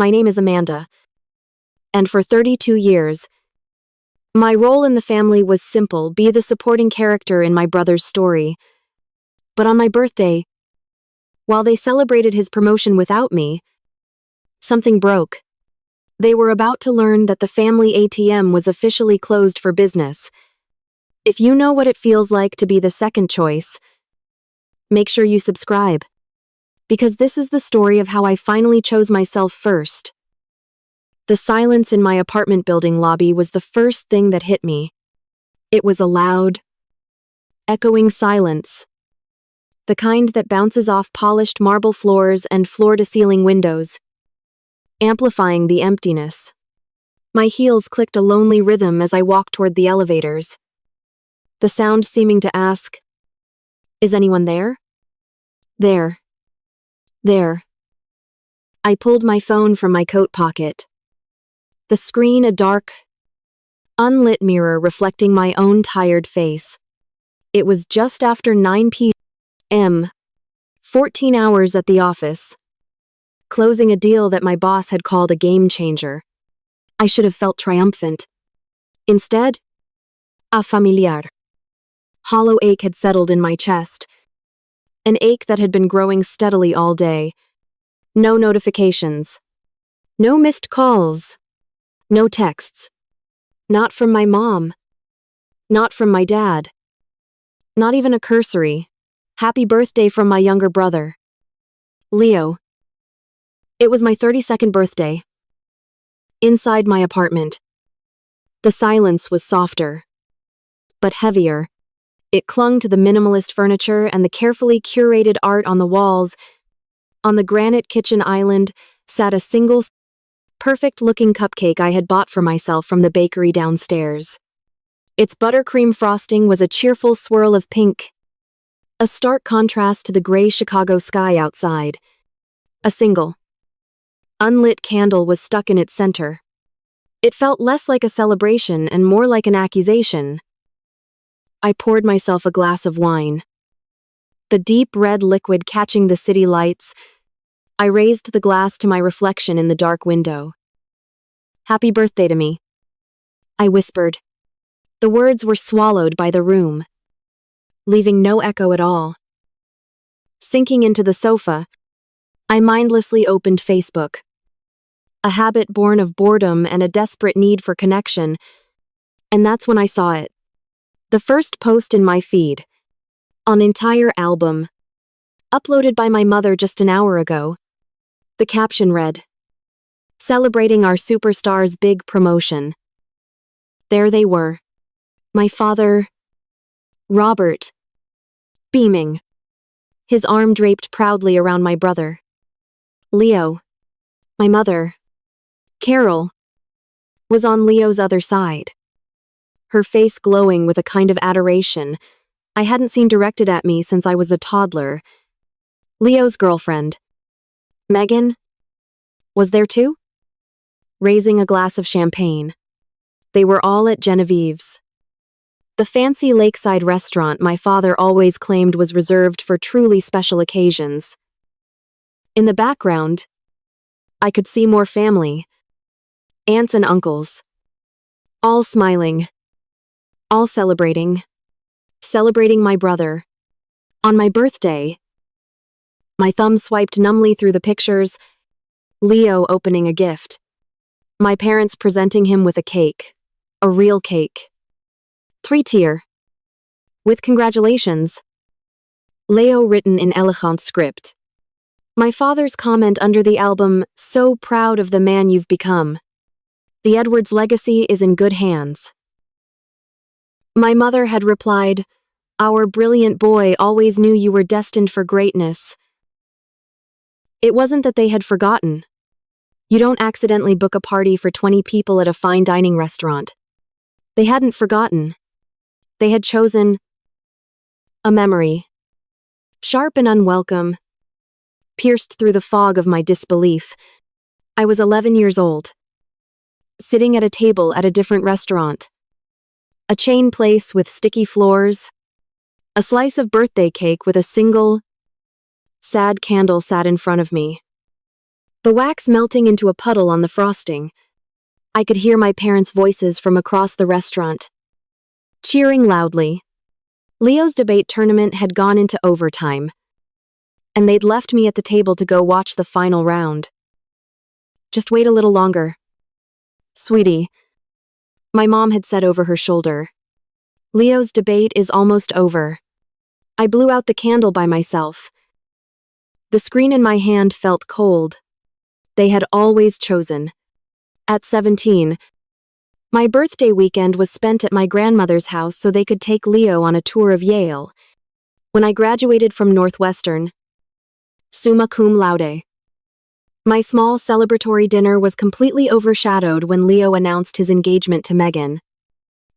My name is Amanda, and for 32 years, my role in the family was simple: be the supporting character in my brother's story. But on my birthday, while they celebrated his promotion without me, something broke. They were about to learn that the family ATM was officially closed for business. If you know what it feels like to be the second choice, make sure you subscribe, because this is the story of how I finally chose myself first. The silence in my apartment building lobby was the first thing that hit me. It was a loud, echoing silence, the kind that bounces off polished marble floors and floor-to-ceiling windows, amplifying the emptiness. My heels clicked a lonely rhythm as I walked toward the elevators, the sound seeming to ask, "Is anyone there?" There. There. I pulled my phone from my coat pocket. The screen a dark, unlit mirror reflecting my own tired face. It was just after 9 p.m., 14 hours at the office, closing a deal that my boss had called a game changer. I should have felt triumphant. Instead, a familiar, hollow ache had settled in my chest, an ache that had been growing steadily all day. No notifications, no missed calls, no texts. Not from my mom, not from my dad, not even a cursory "Happy birthday" from my younger brother, Leo. It was my 32nd birthday. Inside my apartment, the silence was softer, but heavier. It clung to the minimalist furniture and the carefully curated art on the walls. On the granite kitchen island sat a single, perfect-looking cupcake I had bought for myself from the bakery downstairs. Its buttercream frosting was a cheerful swirl of pink, a stark contrast to the gray Chicago sky outside. A single, unlit candle was stuck in its center. It felt less like a celebration and more like an accusation. I poured myself a glass of wine, the deep red liquid catching the city lights. I raised the glass to my reflection in the dark window. "Happy birthday to me," I whispered. The words were swallowed by the room, leaving no echo at all. Sinking into the sofa, I mindlessly opened Facebook, a habit born of boredom and a desperate need for connection, and that's when I saw it. The first post in my feed, an entire album, uploaded by my mother just an hour ago. The caption read, "Celebrating our superstar's big promotion." There they were, my father, Robert, beaming, his arm draped proudly around my brother, Leo. My mother, Carol, was on Leo's other side, her face glowing with a kind of adoration I hadn't seen directed at me since I was a toddler. Leo's girlfriend, Megan, was there too, raising a glass of champagne. They were all at Genevieve's, the fancy lakeside restaurant my father always claimed was reserved for truly special occasions. In the background, I could see more family, aunts and uncles, all smiling, all celebrating my brother. On my birthday, my thumb swiped numbly through the pictures. Leo opening a gift, my parents presenting him with a cake, a real cake, 3-tier, with "Congratulations, Leo" written in elegant script. My father's comment under the album, "So proud of the man you've become. The Edwards legacy is in good hands." My mother had replied, "Our brilliant boy always knew you were destined for greatness." It wasn't that they had forgotten. You don't accidentally book a party for 20 people at a fine dining restaurant. They hadn't forgotten. They had chosen a memory, sharp and unwelcome, pierced through the fog of my disbelief. I was 11 years old, sitting at a table at a different restaurant, a chain place with sticky floors. A slice of birthday cake with a single, sad candle sat in front of me. the wax melting into a puddle on the frosting. I could hear my parents' voices from across the restaurant, cheering loudly. Leo's debate tournament had gone into overtime, and they'd left me at the table to go watch the final round. Just wait a little longer, sweetie, my mom had said over her shoulder. Leo's debate is almost over. I blew out the candle by myself. The screen in my hand felt cold. They had always chosen. At 17, my birthday weekend was spent at my grandmother's house so they could take Leo on a tour of Yale. When I graduated from Northwestern, summa cum laude, my small celebratory dinner was completely overshadowed when Leo announced his engagement to Megan.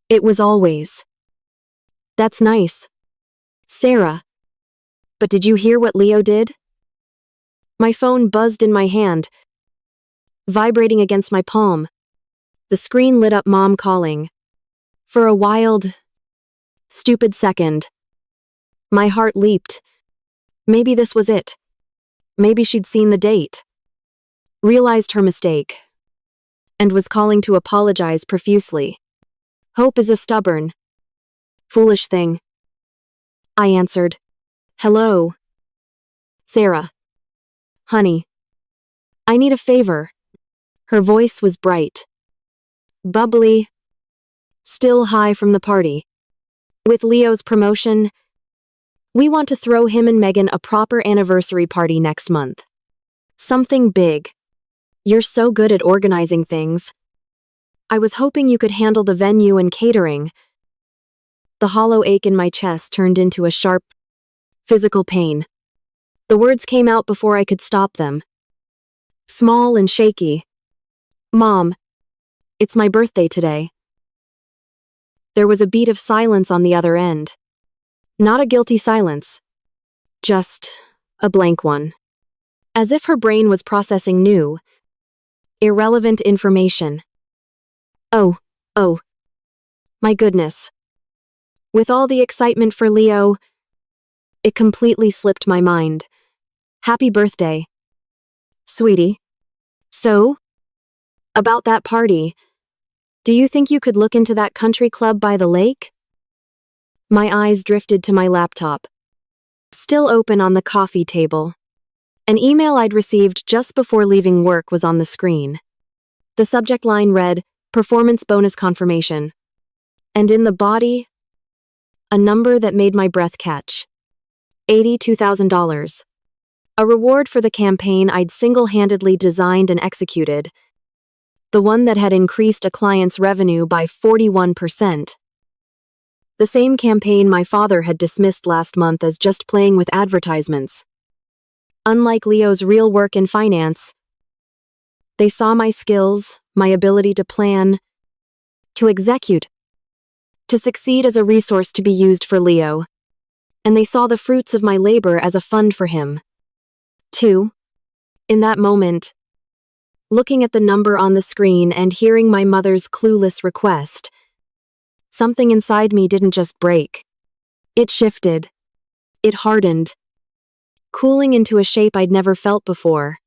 It was always, "That's nice, Sara. But did you hear what Leo did?" My phone buzzed in my hand, vibrating against my palm. The screen lit up Mom calling. For a wild, stupid second, my heart leaped. Maybe this was it. Maybe she'd seen the date, realized her mistake, and was calling to apologize profusely. Hope is a stubborn, foolish thing. I answered. "Hello, Sara. Honey, I need a favor." Her voice was bright, bubbly, still high from the party. With Leo's promotion, we want to throw him and Megan a proper anniversary party next month. Something big. You're so good at organizing things. I was hoping you could handle the venue and catering. The hollow ache in my chest turned into a sharp, physical pain. The words came out before I could stop them. Small and shaky. "Mom, it's my birthday today." There was a beat of silence on the other end. Not a guilty silence. Just a blank one. As if her brain was processing new, irrelevant information. Oh, my goodness. With all the excitement for Leo, it completely slipped my mind. "Happy birthday, sweetie. So, about that party, do you think you could look into that country club by the lake?" My eyes drifted to my laptop, still open on the coffee table. An email I'd received just before leaving work was on the screen. The subject line read, "Performance bonus confirmation." And in the body, a number that made my breath catch. $82,000. A reward for the campaign I'd single-handedly designed and executed. The one that had increased a client's revenue by 41%. The same campaign my father had dismissed last month as just playing with advertisements. Unlike Leo's real work in finance, they saw my skills, my ability to plan, to execute, to succeed as a resource to be used for Leo, and they saw the fruits of my labor as a fund for him. 2. In that moment, looking at the number on the screen and hearing my mother's clueless request, something inside me didn't just break. It shifted. It hardened, cooling into a shape I'd never felt before.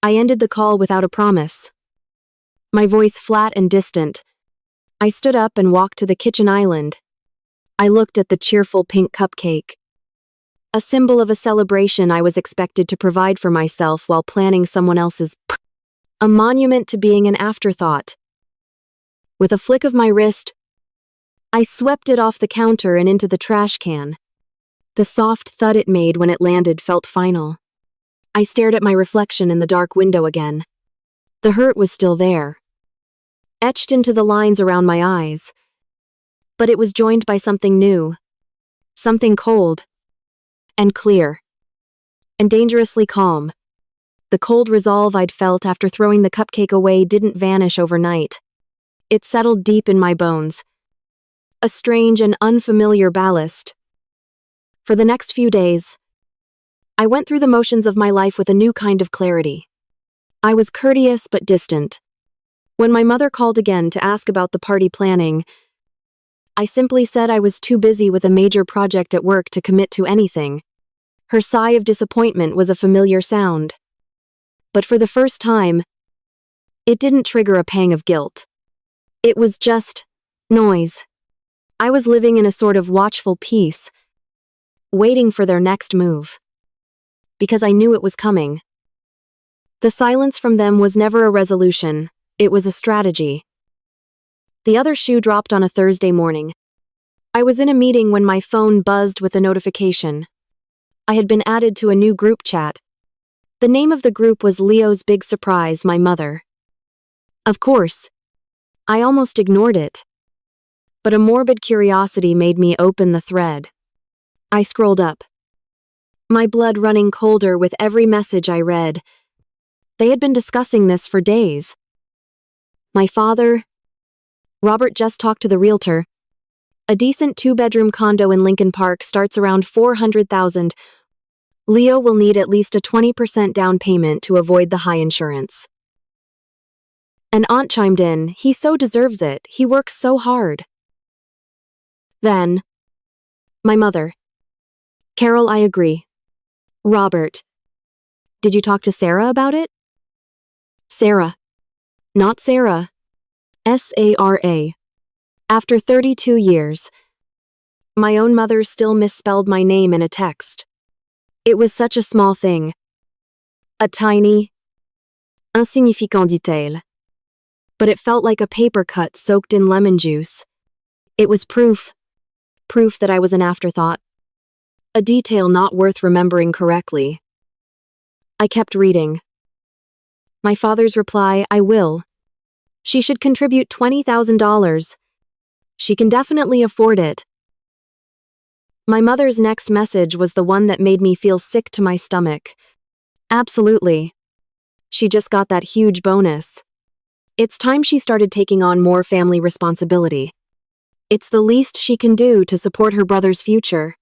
I ended the call without a promise. My voice flat and distant. I stood up and walked to the kitchen island. I looked at the cheerful pink cupcake, a symbol of a celebration I was expected to provide for myself while planning someone else's a monument to being an afterthought. With a flick of my wrist, I swept it off the counter and into the trash can. The soft thud it made when it landed felt final. I stared at my reflection in the dark window again. The hurt was still there, etched into the lines around my eyes. But it was joined by something new, something cold, and clear, and dangerously calm. The cold resolve I'd felt after throwing the cupcake away didn't vanish overnight. It settled deep in my bones, a strange and unfamiliar ballast. For the next few days, I went through the motions of my life with a new kind of clarity. I was courteous but distant. When my mother called again to ask about the party planning, I simply said I was too busy with a major project at work to commit to anything. Her sigh of disappointment was a familiar sound. But for the first time, it didn't trigger a pang of guilt. It was just noise. I was living in a sort of watchful peace, waiting for their next move. Because I knew it was coming. The silence from them was never a resolution, it was a strategy. The other shoe dropped on a Thursday morning. I was in a meeting when my phone buzzed with a notification. I had been added to a new group chat. The name of the group was Leo's Big Surprise, My Mother. Of course, I almost ignored it. But a morbid curiosity made me open the thread. I scrolled up, my blood running colder with every message I read. They had been discussing this for days. My father, Robert, just talked to the realtor. A decent 2-bedroom condo in Lincoln Park starts around $400,000. Leo will need at least a 20% down payment to avoid the high insurance. An aunt chimed in, he so deserves it, he works so hard. Then, my mother. Carol, I agree. Robert. Did you talk to Sara about it? Sara. Not Sarah. Sara. After 32 years, my own mother still misspelled my name in a text. It was such a small thing. A tiny, insignificant detail. But it felt like a paper cut soaked in lemon juice. It was proof that I was an afterthought. A detail not worth remembering correctly. I kept reading. My father's reply, I will. She should contribute $20,000. She can definitely afford it. My mother's next message was the one that made me feel sick to my stomach. Absolutely. She just got that huge bonus. It's time she started taking on more family responsibility. It's the least she can do to support her brother's future.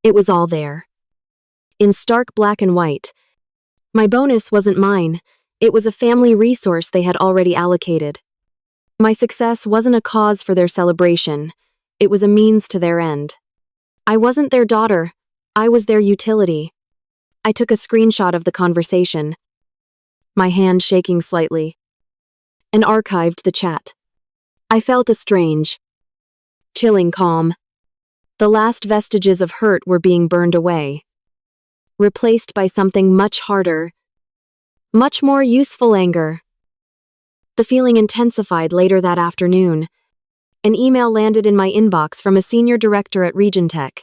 It was all there. In stark black and white. My bonus wasn't mine. It was a family resource they had already allocated. My success wasn't a cause for their celebration. It was a means to their end. I wasn't their daughter. I was their utility. I took a screenshot of the conversation, my hand shaking slightly, and archived the chat. I felt a strange, chilling calm. The last vestiges of hurt were being burned away, replaced by something much harder, much more useful anger. The feeling intensified later that afternoon. An email landed in my inbox from a senior director at Regentech,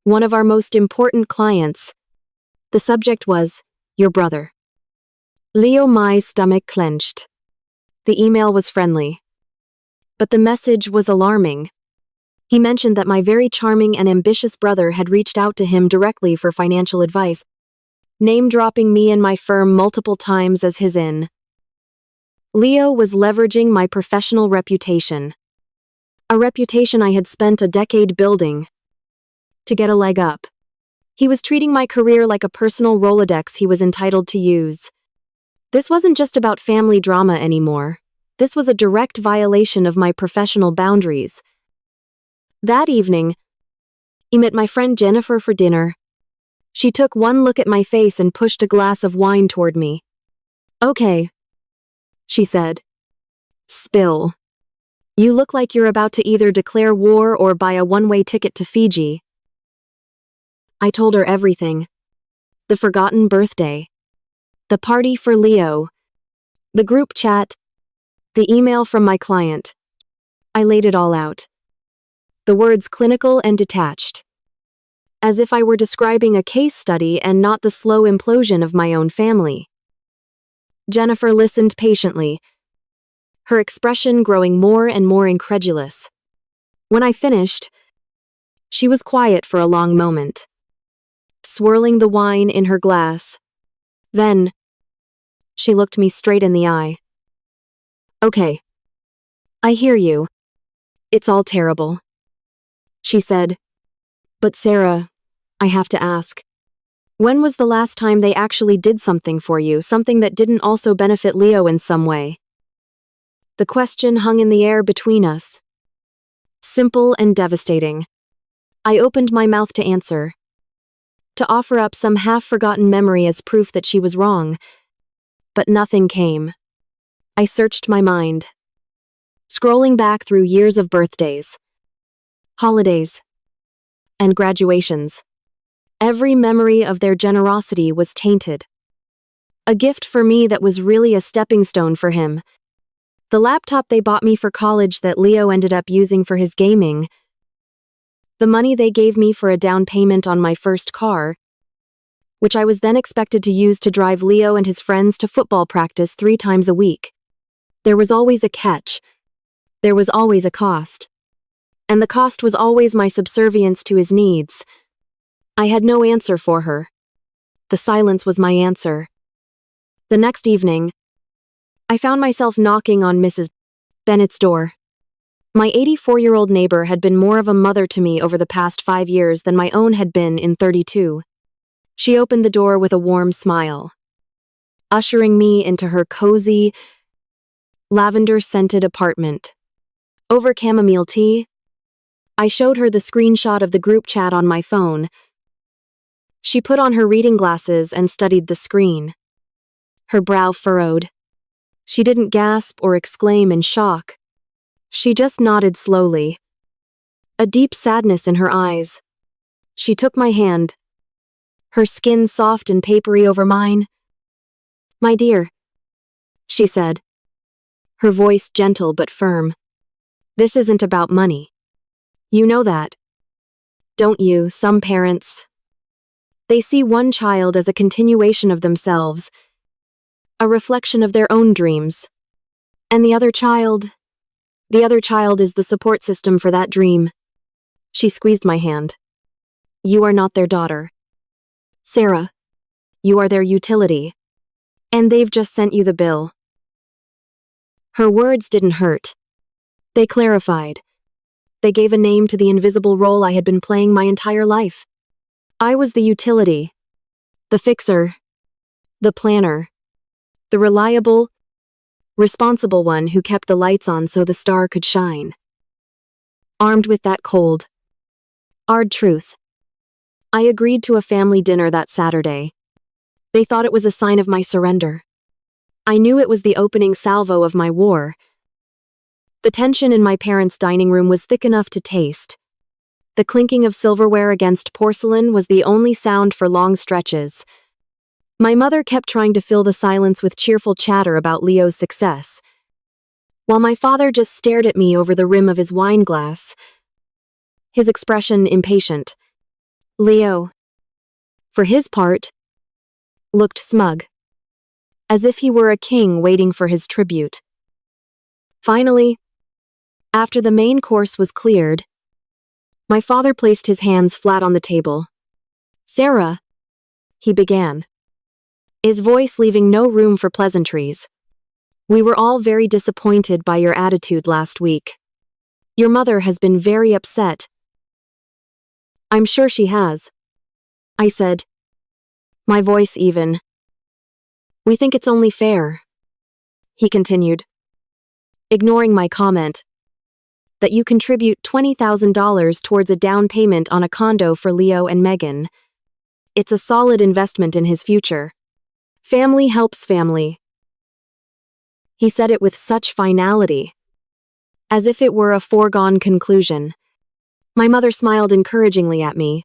one of our most important clients. The subject was, your brother. Leo, my stomach clenched. The email was friendly, but the message was alarming. He mentioned that my very charming and ambitious brother had reached out to him directly for financial advice, name-dropping me and my firm multiple times as his in. Leo was leveraging my professional reputation. A reputation I had spent a decade building. To get a leg up. He was treating my career like a personal Rolodex he was entitled to use. This wasn't just about family drama anymore. This was a direct violation of my professional boundaries. That evening, I met my friend Jennifer for dinner. She took one look at my face and pushed a glass of wine toward me. Okay, she said. Spill. You look like you're about to either declare war or buy a one-way ticket to Fiji. I told her everything. The forgotten birthday. The party for Leo. The group chat. The email from my client. I laid it all out. The words clinical and detached. As if I were describing a case study and not the slow implosion of my own family. Jennifer listened patiently, her expression growing more and more incredulous. When I finished, she was quiet for a long moment, swirling the wine in her glass. Then, she looked me straight in the eye. Okay. I hear you. It's all terrible. She said. But Sara, I have to ask. When was the last time they actually did something for you, something that didn't also benefit Leo in some way? The question hung in the air between us. Simple and devastating. I opened my mouth to answer. to offer up some half-forgotten memory as proof that she was wrong. But nothing came. I searched my mind, scrolling back through years of birthdays, holidays, and graduations. Every memory of their generosity was tainted. A gift for me that was really a stepping stone for him. The laptop they bought me for college that Leo ended up using for his gaming. The money they gave me for a down payment on my first car, which I was then expected to use to drive Leo and his friends to football practice 3 times a week. There was always a catch. There was always a cost. And the cost was always my subservience to his needs. I had no answer for her. The silence was my answer. The next evening, I found myself knocking on Mrs. Bennett's door. My 84-year-old neighbor had been more of a mother to me over the past 5 years than my own had been in 32. She opened the door with a warm smile, ushering me into her cozy, lavender-scented apartment. Over chamomile tea, I showed her the screenshot of the group chat on my phone. She put on her reading glasses and studied the screen. Her brow furrowed. She didn't gasp or exclaim in shock. She just nodded slowly, a deep sadness in her eyes. She took my hand, her skin soft and papery over mine. "My dear," she said, her voice gentle but firm. "This isn't about money. You know that, don't you? Some parents, they see one child as a continuation of themselves, a reflection of their own dreams. And the other child is the support system for that dream." She squeezed my hand. "You are not their daughter, Sara. You are their utility. And they've just sent you the bill." Her words didn't hurt. They clarified. They gave a name to the invisible role I had been playing my entire life. I was the utility, the fixer, the planner, the reliable, responsible one who kept the lights on so the star could shine. Armed with that cold, hard truth, I agreed to a family dinner that Saturday. They thought it was a sign of my surrender. I knew it was the opening salvo of my war. The tension in my parents' dining room was thick enough to taste. The clinking of silverware against porcelain was the only sound for long stretches. My mother kept trying to fill the silence with cheerful chatter about Leo's success, while my father just stared at me over the rim of his wine glass, his expression impatient. Leo, for his part, looked smug, as if he were a king waiting for his tribute. Finally, after the main course was cleared, my father placed his hands flat on the table. "Sara," he began, his voice leaving no room for pleasantries. "We were all very disappointed by your attitude last week. Your mother has been very upset." "I'm sure she has," I said, my voice even. "We think it's only fair," he continued, ignoring my comment, "that you contribute $20,000 towards a down payment on a condo for Leo and Megan. It's a solid investment in his future. Family helps family." He said it with such finality, as if it were a foregone conclusion. My mother smiled encouragingly at me,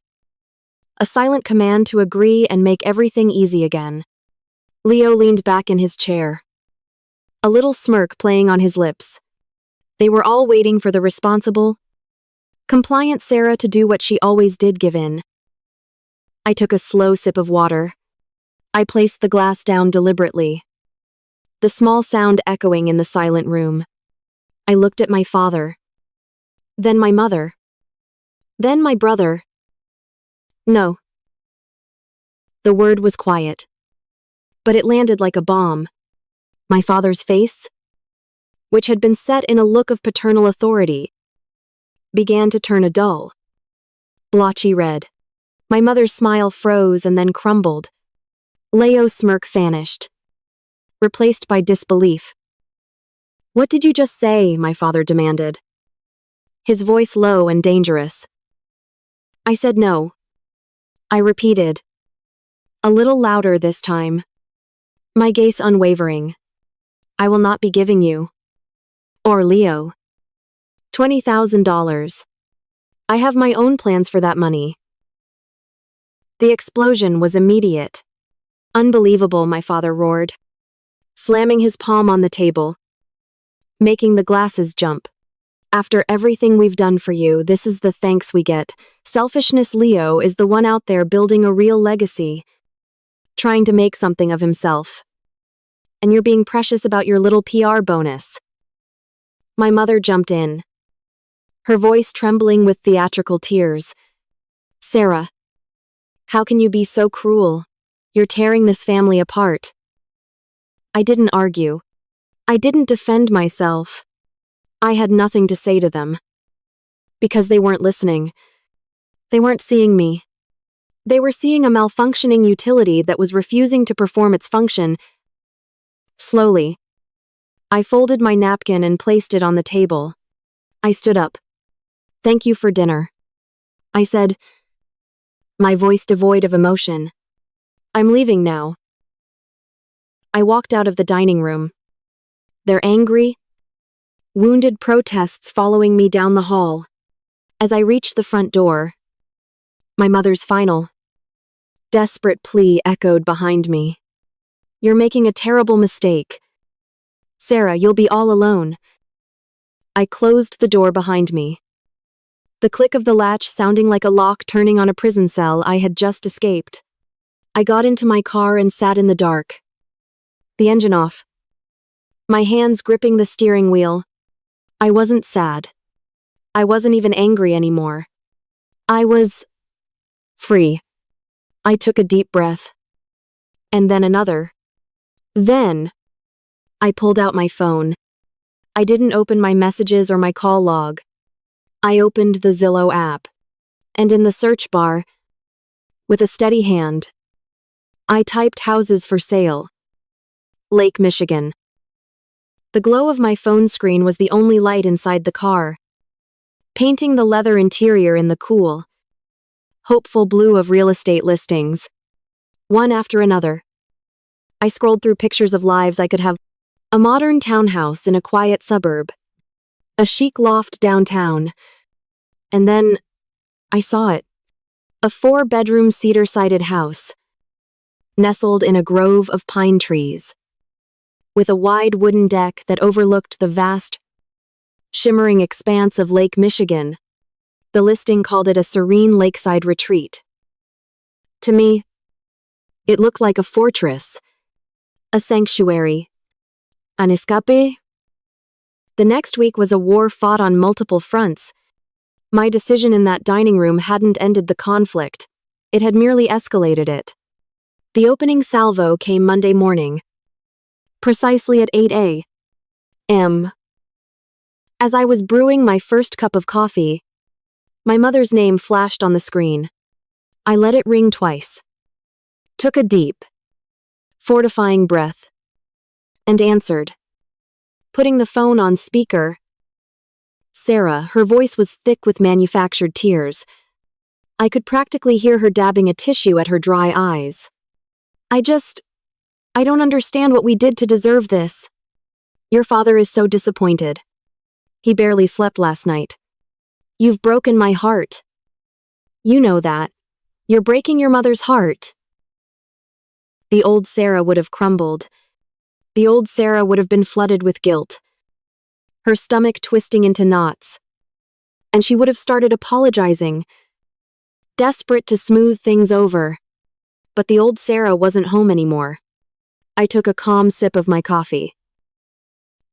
a silent command to agree and make everything easy again. Leo leaned back in his chair, a little smirk playing on his lips. They were all waiting for the responsible, compliant Sara to do what she always did, give in. I took a slow sip of water. I placed the glass down deliberately, the small sound echoing in the silent room. I looked at my father, then my mother, then my brother. "No." The word was quiet, but it landed like a bomb. My father's face, which had been set in a look of paternal authority, began to turn a dull, blotchy red. My mother's smile froze and then crumbled. Leo's smirk vanished, replaced by disbelief. "What did you just say?" my father demanded, his voice low and dangerous. I said no. I repeated, a little louder this time, my gaze unwavering. I will not be giving you, or Leo, $20,000. I have my own plans for that money. The explosion was immediate. Unbelievable, my father roared, slamming his palm on the table, making the glasses jump. After everything we've done for you, this is the thanks we get. Selfishness. Leo is the one out there building a real legacy, trying to make something of himself. And you're being precious about your little PR bonus. My mother jumped in, her voice trembling with theatrical tears. Sara, how can you be so cruel? You're tearing this family apart. I didn't argue. I didn't defend myself. I had nothing to say to them. Because they weren't listening. They weren't seeing me. They were seeing a malfunctioning utility that was refusing to perform its function. Slowly, I folded my napkin and placed it on the table. I stood up. Thank you for dinner, I said, my voice devoid of emotion. I'm leaving now. I walked out of the dining room. Their angry, wounded protests following me down the hall. As I reached the front door, my mother's final, desperate plea echoed behind me. You're making a terrible mistake. Sara, you'll be all alone. I closed the door behind me, the click of the latch sounding like a lock turning on a prison cell I had just escaped. I got into my car and sat in the dark, the engine off, my hands gripping the steering wheel. I wasn't sad. I wasn't even angry anymore. I was free. I took a deep breath. And then another. Then, I pulled out my phone. I didn't open my messages or my call log. I opened the Zillow app. And in the search bar, with a steady hand, I typed houses for sale. Lake Michigan. The glow of my phone screen was the only light inside the car, painting the leather interior in the cool, hopeful blue of real estate listings, one after another. I scrolled through pictures of lives I could have: a modern townhouse in a quiet suburb, a chic loft downtown, and then I saw it. A 4-bedroom cedar-sided house, nestled in a grove of pine trees, with a wide wooden deck that overlooked the vast, shimmering expanse of Lake Michigan. The listing called it a serene lakeside retreat. To me, it looked like a fortress, a sanctuary, an escape. The next week was a war fought on multiple fronts. My decision in that dining room hadn't ended the conflict. It had merely escalated it. The opening salvo came Monday morning, precisely at 8 a.m. As I was brewing my first cup of coffee, my mother's name flashed on the screen. I let it ring twice, took a deep, fortifying breath, and answered, putting the phone on speaker. Sara, her voice was thick with manufactured tears. I could practically hear her dabbing a tissue at her dry eyes. I don't understand what we did to deserve this. Your father is so disappointed. He barely slept last night. You've broken my heart. You know that. You're breaking your mother's heart. The old Sara would have crumbled. The old Sara would have been flooded with guilt, her stomach twisting into knots. And she would have started apologizing, desperate to smooth things over. But the old Sara wasn't home anymore. I took a calm sip of my coffee.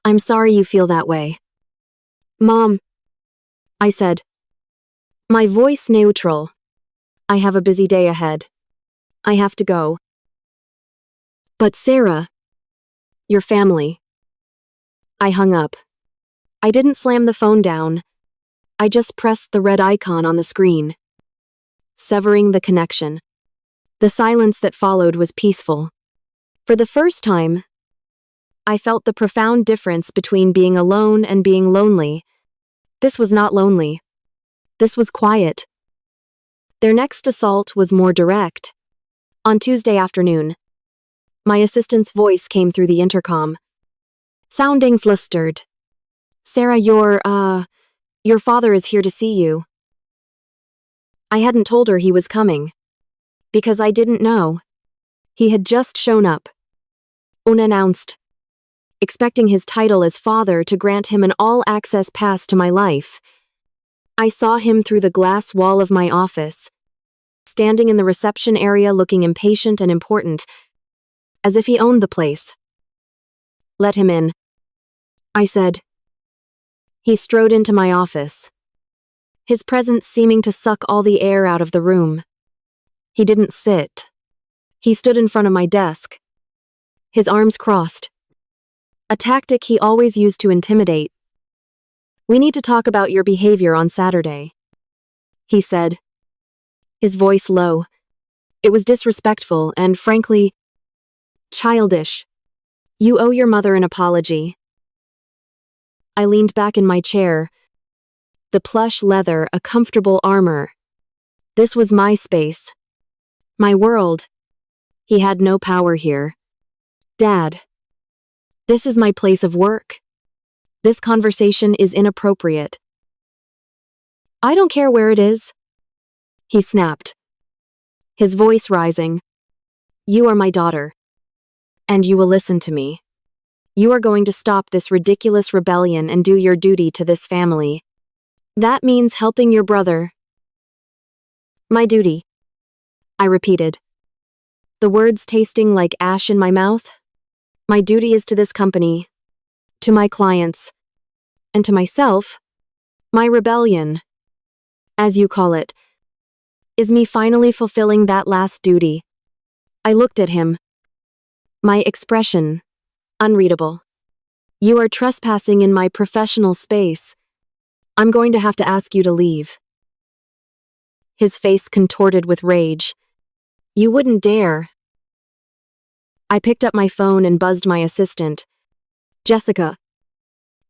I'm sorry you feel that way. Mom, I said, my voice neutral. I have a busy day ahead. I have to go. But Sara, your family. I hung up. I didn't slam the phone down. I just pressed the red icon on the screen, severing the connection. The silence that followed was peaceful. For the first time, I felt the profound difference between being alone and being lonely. This was not lonely. This was quiet. Their next assault was more direct. On Tuesday afternoon, my assistant's voice came through the intercom, sounding flustered. "Sarah, your father is here to see you." I hadn't told her he was coming, because I didn't know. He had just shown up, unannounced, expecting his title as father to grant him an all-access pass to my life. I saw him through the glass wall of my office, standing in the reception area looking impatient and important, as if he owned the place. "Let him in," I said. He strode into my office, his presence seeming to suck all the air out of the room. He didn't sit. He stood in front of my desk, his arms crossed, a tactic he always used to intimidate. "We need to talk about your behavior on Saturday," he said, his voice low. It was disrespectful and, frankly, childish. "You owe your mother an apology." I leaned back in my chair, the plush leather a comfortable armor. This was my space, my world. He had no power here. "Dad, this is my place of work. This conversation is inappropriate." "I don't care where it is," he snapped, his voice rising. "You are my daughter, and you will listen to me. You are going to stop this ridiculous rebellion and do your duty to this family. That means helping your brother." "My duty," I repeated, the words tasting like ash in my mouth. "My duty is to this company, to my clients, and to myself. My rebellion, as you call it, is me finally fulfilling that last duty." I looked at him, my expression unreadable. "You are trespassing in my professional space. I'm going to have to ask you to leave." His face contorted with rage. "You wouldn't dare." I picked up my phone and buzzed my assistant. "Jessica,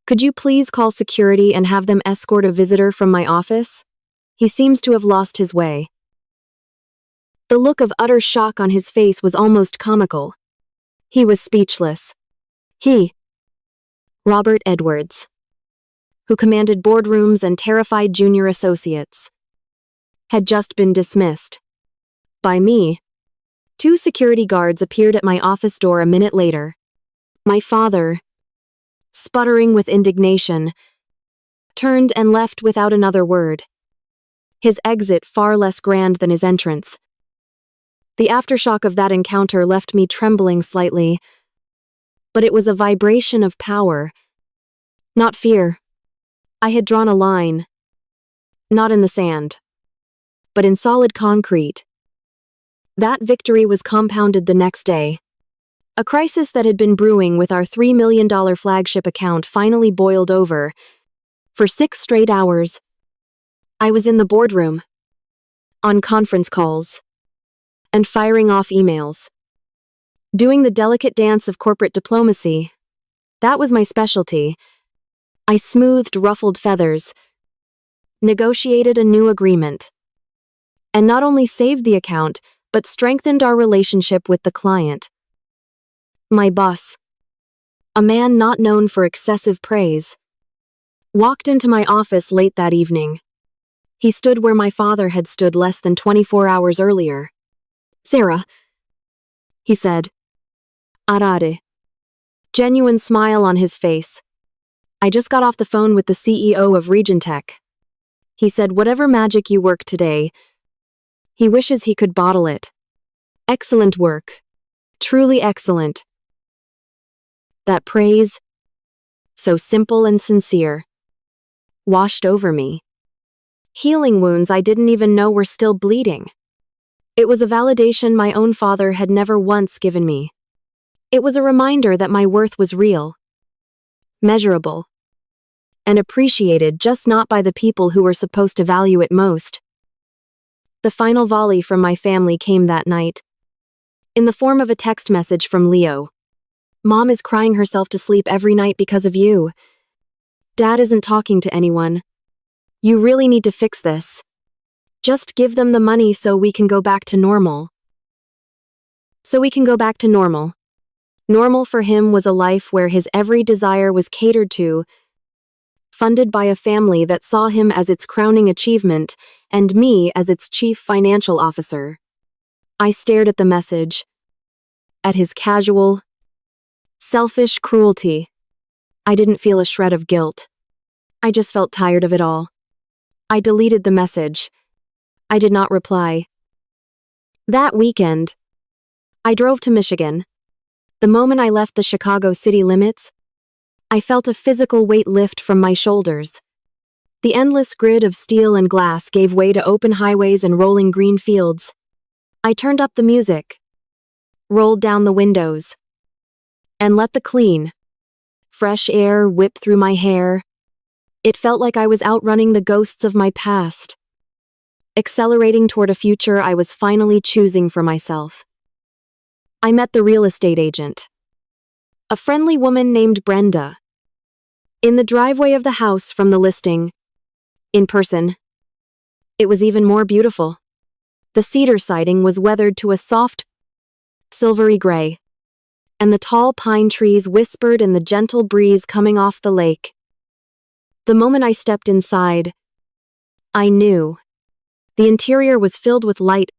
could you please call security and have them escort a visitor from my office? He seems to have lost his way." The look of utter shock on his face was almost comical. He was speechless. Robert Edwards, who commanded boardrooms and terrified junior associates, had just been dismissed. By me. 2 security guards appeared at my office door a minute later. My father, sputtering with indignation, turned and left without another word, his exit far less grand than his entrance. The aftershock of that encounter left me trembling slightly, but it was a vibration of power, not fear. I had drawn a line, not in the sand, but in solid concrete. That victory was compounded the next day. A crisis that had been brewing with our $3 million flagship account finally boiled over. For 6 straight hours, I was in the boardroom, on conference calls, and firing off emails. Doing the delicate dance of corporate diplomacy. That was my specialty. I smoothed ruffled feathers, negotiated a new agreement, and not only saved the account, but strengthened our relationship with the client. My boss, a man not known for excessive praise, walked into my office late that evening. He stood where my father had stood less than 24 hours earlier. "Sara," he said. "Arare." Genuine smile on his face. "I just got off the phone with the CEO of Regentech. He said whatever magic you work today, he wishes he could bottle it. Excellent work. Truly excellent." That praise, so simple and sincere, washed over me. Healing wounds I didn't even know were still bleeding. It was a validation my own father had never once given me. It was a reminder that my worth was real, measurable, and appreciated just not by the people who were supposed to value it most. The final volley from my family came that night, in the form of a text message from Leo. "Mom is crying herself to sleep every night because of you. Dad isn't talking to anyone. You really need to fix this." Just give them the money so we can go back to normal. So we can go back to normal. Normal for him was a life where his every desire was catered to, funded by a family that saw him as its crowning achievement and me as its chief financial officer. I stared at the message, at his casual, selfish cruelty. I didn't feel a shred of guilt. I just felt tired of it all. I deleted the message. I did not reply. That weekend, I drove to Michigan. The moment I left the Chicago city limits, I felt a physical weight lift from my shoulders. The endless grid of steel and glass gave way to open highways and rolling green fields. I turned up the music, rolled down the windows, and let the clean, fresh air whip through my hair. It felt like I was outrunning the ghosts of my past, accelerating toward a future I was finally choosing for myself. I met the real estate agent, a friendly woman named Brenda, in the driveway of the house from the listing. In person, it was even more beautiful. The cedar siding was weathered to a soft, silvery gray, and the tall pine trees whispered in the gentle breeze coming off the lake. The moment I stepped inside, I knew. The interior was filled with light,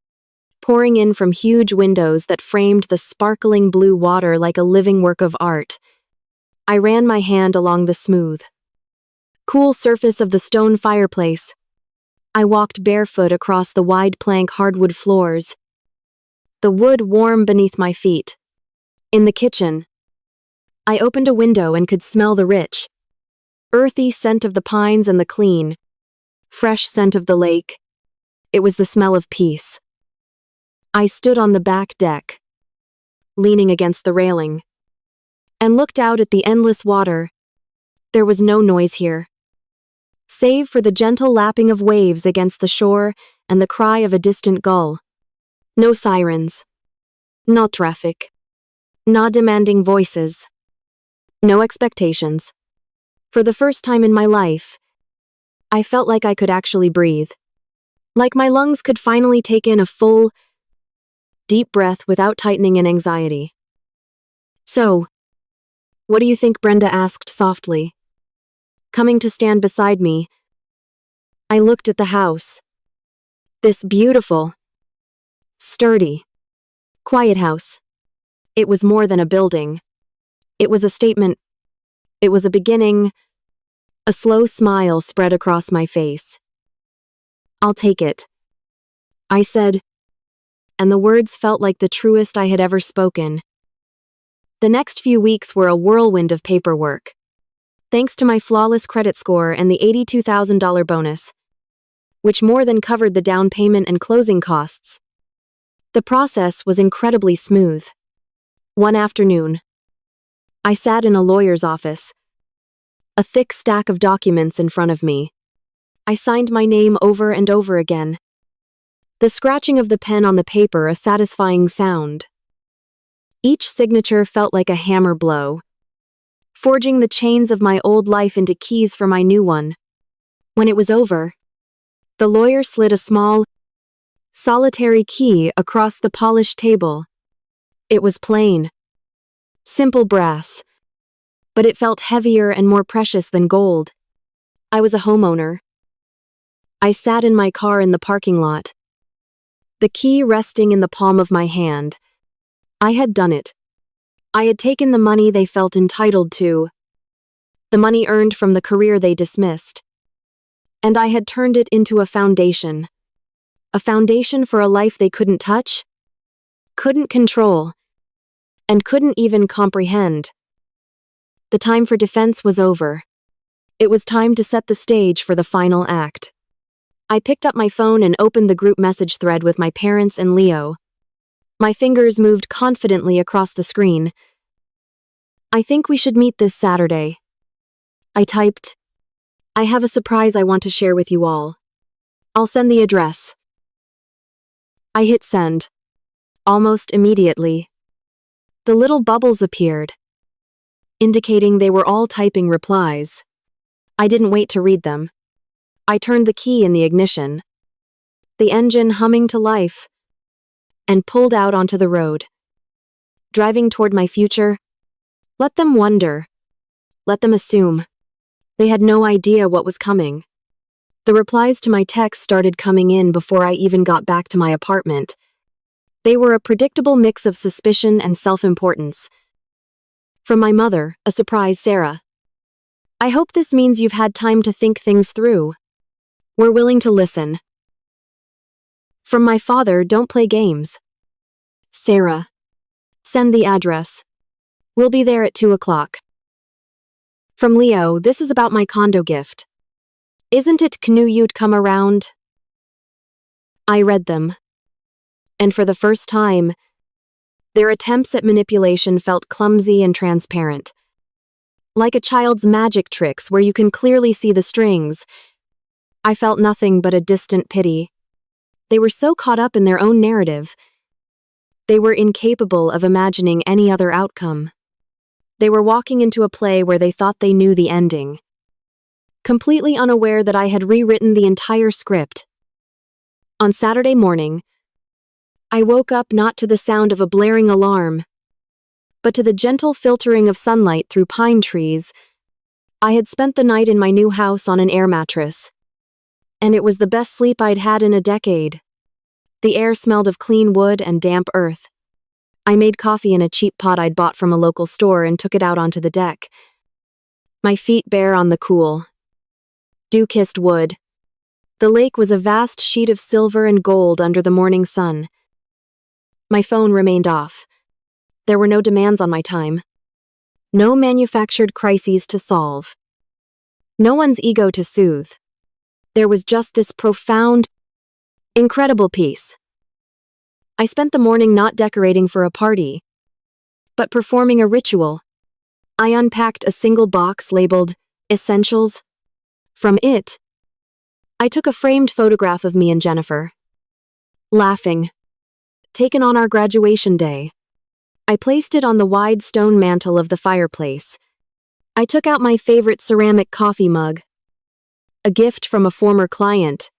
pouring in from huge windows that framed the sparkling blue water like a living work of art. I ran my hand along the smooth, cool surface of the stone fireplace. I walked barefoot across the wide plank hardwood floors, the wood warm beneath my feet. In the kitchen, I opened a window and could smell the rich, earthy scent of the pines and the clean, fresh scent of the lake. It was the smell of peace. I stood on the back deck, leaning against the railing, and looked out at the endless water. There was no noise here, save for the gentle lapping of waves against the shore and the cry of a distant gull. No sirens, no traffic, no demanding voices, no expectations. For the first time in my life, I felt like I could actually breathe, like my lungs could finally take in a full, deep breath without tightening in anxiety. "So, what do you think?" Brenda asked softly. Coming to stand beside me, I looked at the house. This beautiful, sturdy, quiet house. It was more than a building. It was a statement. It was a beginning. A slow smile spread across my face. "I'll take it," I said, and the words felt like the truest I had ever spoken. The next few weeks were a whirlwind of paperwork. Thanks to my flawless credit score and the $82,000 bonus, which more than covered the down payment and closing costs, the process was incredibly smooth. One afternoon, I sat in a lawyer's office, a thick stack of documents in front of me. I signed my name over and over again, the scratching of the pen on the paper a satisfying sound. Each signature felt like a hammer blow, forging the chains of my old life into keys for my new one. When it was over, the lawyer slid a small, solitary key across the polished table. It was plain, simple brass, but it felt heavier and more precious than gold. I was a homeowner. I sat in my car in the parking lot, the key resting in the palm of my hand. I had done it. I had taken the money they felt entitled to, the money earned from the career they dismissed, and I had turned it into a foundation for a life they couldn't touch, couldn't control, and couldn't even comprehend. The time for defense was over. It was time to set the stage for the final act. I picked up my phone and opened the group message thread with my parents and Leo. My fingers moved confidently across the screen. "I think we should meet this Saturday." I typed, "I have a surprise I want to share with you all. I'll send the address." I hit send. Almost immediately, the little bubbles appeared, indicating they were all typing replies. I didn't wait to read them. I turned the key in the ignition. the engine humming to life, and pulled out onto the road. Driving toward my future, let them wonder, let them assume. They had no idea what was coming. The replies to my texts started coming in before I even got back to my apartment. They were a predictable mix of suspicion and self-importance. From my mother, a surprise Sara. I hope this means you've had time to think things through. We're willing to listen. From my father, don't play games. Sara. Send the address. We'll be there at 2 o'clock. From Leo, this is about my condo gift. Isn't it knew you'd come around? I read them. And for the first time, their attempts at manipulation felt clumsy and transparent. Like a child's magic tricks where you can clearly see the strings. I felt nothing but a distant pity. They were so caught up in their own narrative. They were incapable of imagining any other outcome. They were walking into a play where they thought they knew the ending. Completely unaware that I had rewritten the entire script. On Saturday morning, I woke up not to the sound of a blaring alarm, but to the gentle filtering of sunlight through pine trees. I had spent the night in my new house on an air mattress, and it was the best sleep I'd had in a decade. The air smelled of clean wood and damp earth. I made coffee in a cheap pot I'd bought from a local store and took it out onto the deck. My feet bare on the cool, dew-kissed wood. The lake was a vast sheet of silver and gold under the morning sun. My phone remained off. There were no demands on my time. No manufactured crises to solve. No one's ego to soothe. There was just this profound, incredible peace. I spent the morning not decorating for a party, but performing a ritual. I unpacked a single box labeled Essentials. From it, I took a framed photograph of me and Jennifer, laughing, taken on our graduation day. I placed it on the wide stone mantel of the fireplace. I took out my favorite ceramic coffee mug, a gift from a former client,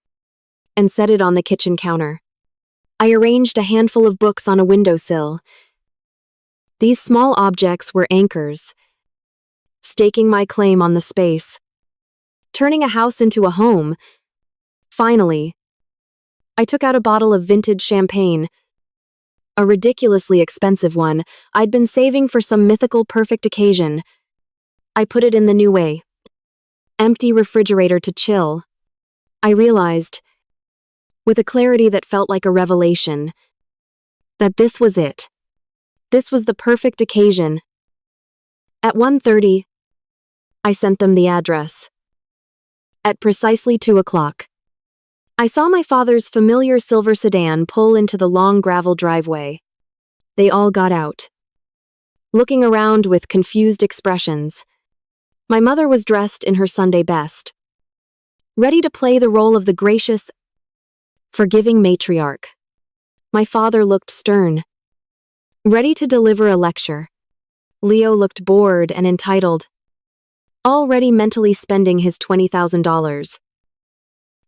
and set it on the kitchen counter. I arranged a handful of books on a windowsill. These small objects were anchors, staking my claim on the space, turning a house into a home. Finally, I took out a bottle of vintage champagne, a ridiculously expensive one I'd been saving for some mythical perfect occasion. I put it in the new way. Empty refrigerator to chill. I realized, with a clarity that felt like a revelation, that this was it. This was the perfect occasion. At 1:30, I sent them the address. At precisely 2 o'clock, I saw my father's familiar silver sedan pull into the long gravel driveway. They all got out, looking around with confused expressions. My mother was dressed in her Sunday best, ready to play the role of the gracious, forgiving matriarch. My father looked stern, ready to deliver a lecture. Leo looked bored and entitled, already mentally spending his $20,000.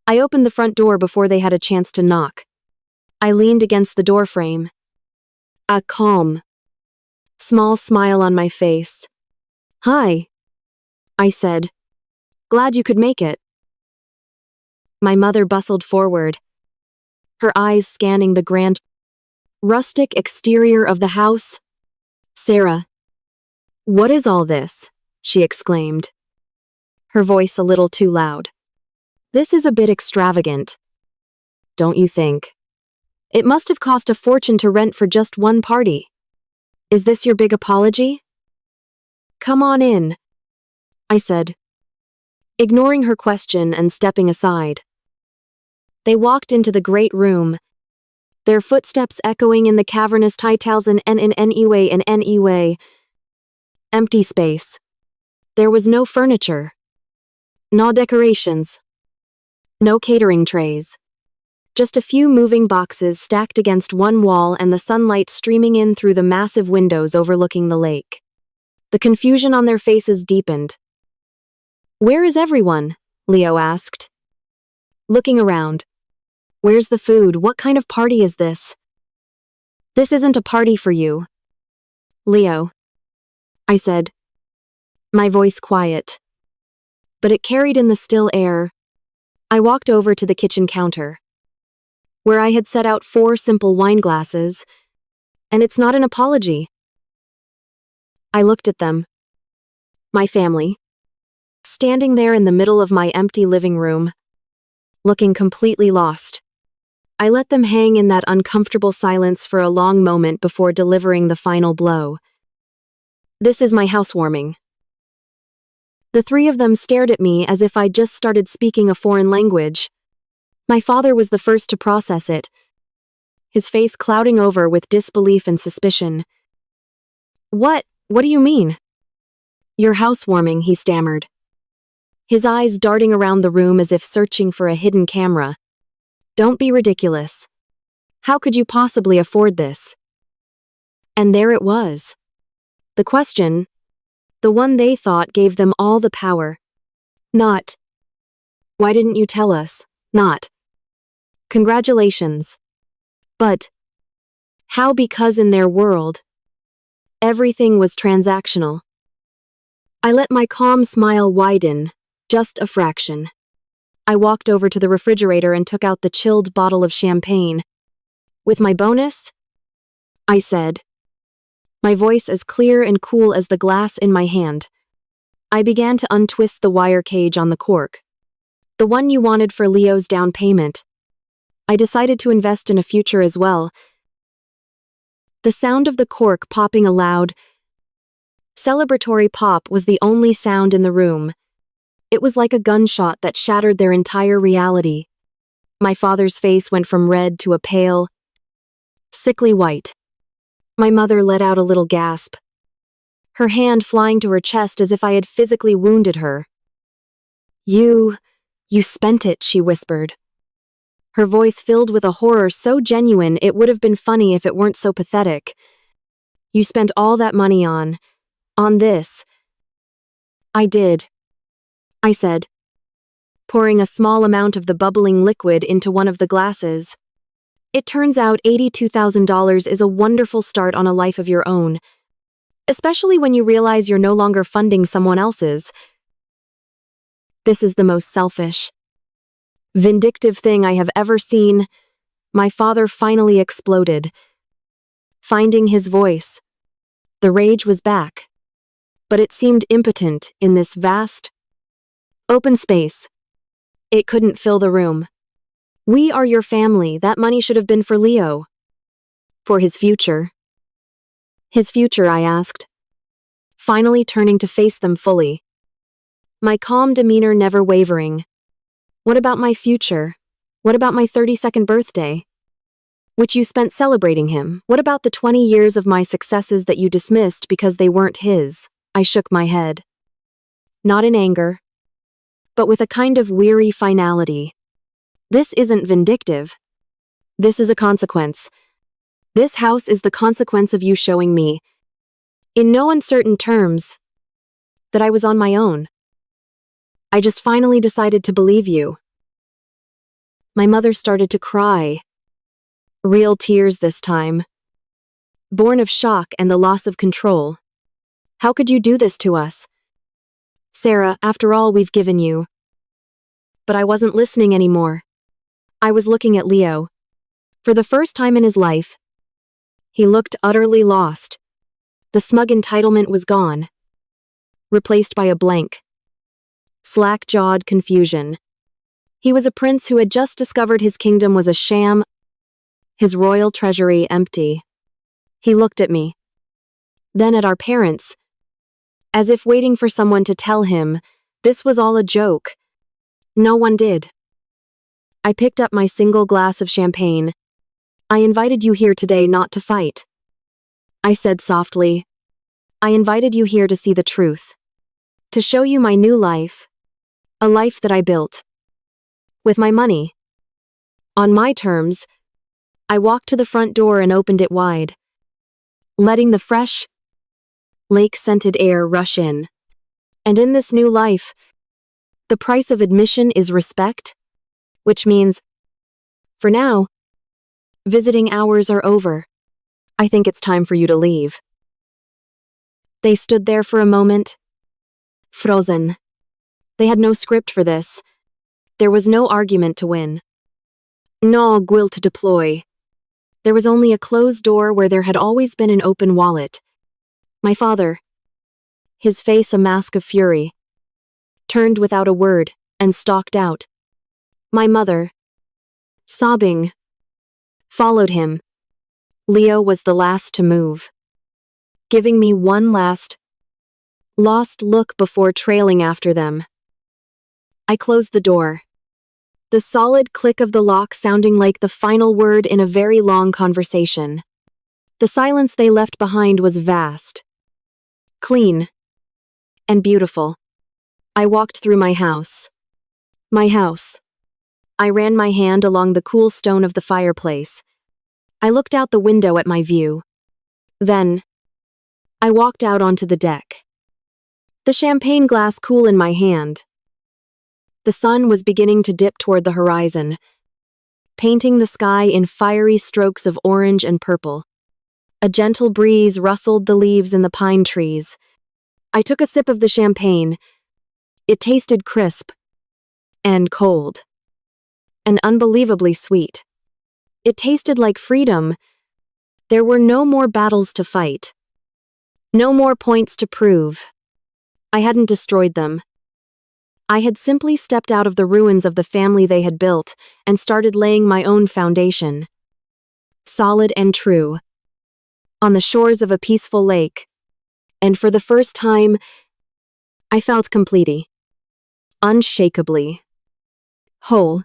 I opened the front door before they had a chance to knock. I leaned against the doorframe, a calm, small smile on my face. "Hi," I said. "Glad you could make it." My mother bustled forward, her eyes scanning the grand, rustic exterior of the house. "Sara, what is all this?" she exclaimed, her voice a little too loud. "This is a bit extravagant, don't you think? It must have cost a fortune to rent for just one party. Is this your big apology?" "Come on in," I said, ignoring her question and stepping aside. They walked into the great room, their footsteps echoing in the cavernous tiles and anyway. Empty space. There was no furniture, no decorations, no catering trays. Just a few moving boxes stacked against one wall and the sunlight streaming in through the massive windows overlooking the lake. The confusion on their faces deepened. "Where is everyone?" Leo asked, looking around. Where's the food? What kind of party is this? This isn't a party for you, Leo, I said, my voice quiet. But it carried in the still air. I walked over to the kitchen counter, where I had set out 4 simple wine glasses, and it's not an apology. I looked at them, my family, standing there in the middle of my empty living room, looking completely lost. I let them hang in that uncomfortable silence for a long moment before delivering the final blow. This is my housewarming. The 3 of them stared at me as if I'd just started speaking a foreign language. My father was the first to process it, his face clouding over with disbelief and suspicion. What do you mean? Your housewarming, he stammered, his eyes darting around the room as if searching for a hidden camera. Don't be ridiculous. How could you possibly afford this? And there it was. The question, the one they thought gave them all the power. Not, why didn't you tell us? Not, congratulations. But, how? Because in their world, everything was transactional. I let my calm smile widen, just a fraction. I walked over to the refrigerator and took out the chilled bottle of champagne. With my bonus? I said, my voice as clear and cool as the glass in my hand. I began to untwist the wire cage on the cork. The one you wanted for Leo's down payment. I decided to invest in a future as well. The sound of the cork popping a loud, celebratory pop was the only sound in the room. It was like a gunshot that shattered their entire reality. My father's face went from red to a pale, sickly white. My mother let out a little gasp, her hand flying to her chest as if I had physically wounded her. You spent it, she whispered, her voice filled with a horror so genuine it would have been funny if it weren't so pathetic. You spent all that money on this. I did, I said, pouring a small amount of the bubbling liquid into one of the glasses. It turns out $82,000 is a wonderful start on a life of your own, especially when you realize you're no longer funding someone else's. This is the most selfish, vindictive thing I have ever seen. My father finally exploded, finding his voice. The rage was back, but it seemed impotent in this vast, open space. It couldn't fill the room. We are your family. That money should have been for Leo. For his future. His future, I asked, finally turning to face them fully, my calm demeanor never wavering. What about my future? What about my 32nd birthday, which you spent celebrating him? What about the 20 years of my successes that you dismissed because they weren't his? I shook my head. Not in anger, but with a kind of weary finality. This isn't vindictive. This is a consequence. This house is the consequence of you showing me, in no uncertain terms, that I was on my own. I just finally decided to believe you. My mother started to cry. Real tears this time. Born of shock and the loss of control. How could you do this to us? Sara, after all we've given you. But I wasn't listening anymore. I was looking at Leo. For the first time in his life, he looked utterly lost. The smug entitlement was gone, replaced by a blank, slack-jawed confusion. He was a prince who had just discovered his kingdom was a sham, his royal treasury empty. He looked at me, then at our parents, as if waiting for someone to tell him this was all a joke. No one did. I picked up my single glass of champagne. I invited you here today not to fight. I said softly. I invited you here to see the truth. To show you my new life. A life that I built. With my money. On my terms. I walked to the front door and opened it wide, letting the fresh, lake-scented air rush in. And in this new life, the price of admission is respect, which means, For now, visiting hours are over. I think it's time for you to leave. They stood there for a moment, frozen. They had no script for this. There was no argument to win. No will to deploy. There was only a closed door where there had always been an open wallet. My father, his face a mask of fury, turned without a word and stalked out. My mother, sobbing, followed him. Leo was the last to move, giving me one last, lost look before trailing after them. I closed the door, the solid click of the lock sounding like the final word in a very long conversation. The silence they left behind was vast, clean, and beautiful. I walked through my house. My house. I ran my hand along the cool stone of the fireplace. I looked out the window at my view. Then, I walked out onto the deck. The champagne glass cool in my hand. The sun was beginning to dip toward the horizon, painting the sky in fiery strokes of orange and purple. A gentle breeze rustled the leaves in the pine trees. I took a sip of the champagne. It tasted crisp and cold and unbelievably sweet. It tasted like freedom. There were no more battles to fight. No more points to prove. I hadn't destroyed them. I had simply stepped out of the ruins of the family they had built and started laying my own foundation. Solid and true. On the shores of a peaceful lake. And for the first time, I felt completely, unshakably whole.